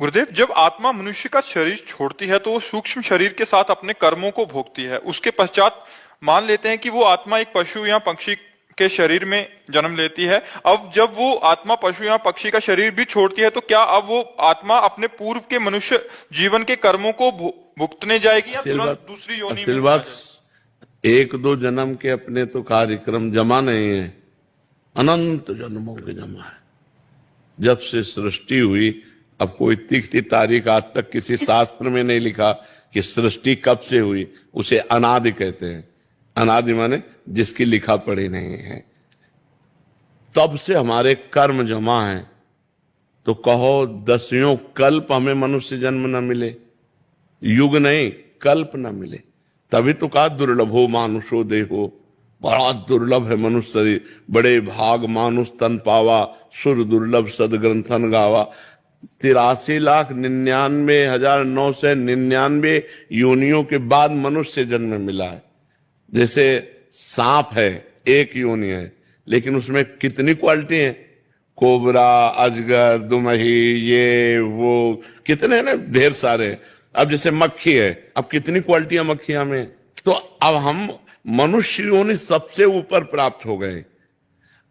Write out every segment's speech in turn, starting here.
गुरुदेव, जब आत्मा मनुष्य का शरीर छोड़ती है तो वो सूक्ष्म शरीर के साथ अपने कर्मों को भोगती है। उसके पश्चात मान लेते हैं कि वो आत्मा एक पशु या पक्षी के शरीर में जन्म लेती है। अब जब वो आत्मा पशु या पक्षी का शरीर भी छोड़ती है तो क्या अब वो आत्मा अपने पूर्व के मनुष्य जीवन के कर्मों को भुगतने जाएगी या तुरंत दूसरी योनि में जाएगी? एक दो जन्म के अपने तो कार्यक्रम जमा नहीं है, अनंत जन्मों के जमा है। जब से सृष्टि हुई, अब कोई तिथि तारीख आज तक किसी शास्त्र में नहीं लिखा कि सृष्टि कब से हुई। उसे अनादि कहते हैं। अनादि माने जिसकी लिखा पढ़ी नहीं है। तब से हमारे कर्म जमा है। तो कहो दसियों कल्प हमें मनुष्य जन्म न मिले, युग नहीं कल्प न मिले। तभी तो कहा दुर्लभो मानुषो देहो, बड़ा दुर्लभ है मनुष्य शरीर। बड़े भाग मानुष तन पावा, सुर दुर्लभ सदग्रंथन गावा। 83,99,999 योनियों के बाद मनुष्य जन्म मिला है। जैसे सांप है, एक योनि है, लेकिन उसमें कितनी क्वालिटी है? कोबरा, अजगर, दुमही, ये वो कितने ना, ढेर सारे। अब जैसे मक्खी है, अब कितनी क्वालिटियां मक्खियां में। तो अब हम मनुष्य योनि सबसे ऊपर प्राप्त हो गए।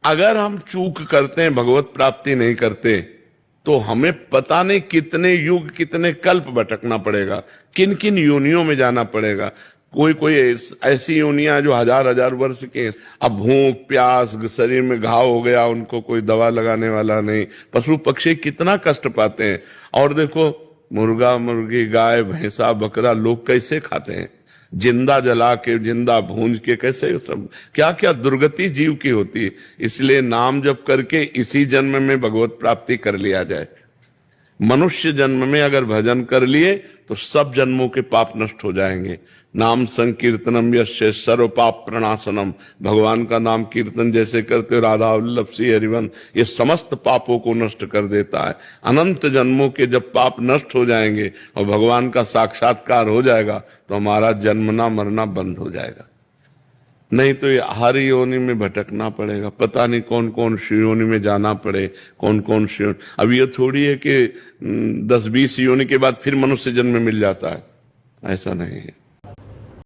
अगर हम चूक करते हैं, भगवत प्राप्ति नहीं करते, तो हमें पता नहीं कितने युग कितने कल्प भटकना पड़ेगा, किन किन योनियों में जाना पड़ेगा। कोई कोई ऐसी योनियां जो हजार हजार वर्ष के। अब भूख प्यास, शरीर में घाव हो गया, उनको कोई दवा लगाने वाला नहीं। पशु पक्षी कितना कष्ट पाते हैं। और देखो मुर्गा मुर्गी, गाय भैंसा बकरा लोग कैसे खाते हैं, जिंदा जला के, जिंदा भूंज के, कैसे सब क्या क्या दुर्गति जीव की होती है। इसलिए नाम जप करके इसी जन्म में भगवत प्राप्ति कर लिया जाए। मनुष्य जन्म में अगर भजन कर लिए तो सब जन्मों के पाप नष्ट हो जाएंगे। नाम संकीर्तनम यस्य सर्व पाप प्रणाशनम। भगवान का नाम कीर्तन जैसे करते हो, राधा वल्लभ श्री हरिवंश, ये समस्त पापों को नष्ट कर देता है। अनंत जन्मों के जब पाप नष्ट हो जाएंगे और भगवान का साक्षात्कार हो जाएगा तो हमारा जन्मना मरना बंद हो जाएगा। नहीं तो ये हर योनि में भटकना पड़ेगा। पता नहीं कौन कौन योनि में जाना पड़े, कौन कौन योनि। अब ये थोड़ी है कि 10-20 योनि के बाद फिर मनुष्य जन्म मिल जाता है, ऐसा नहीं है।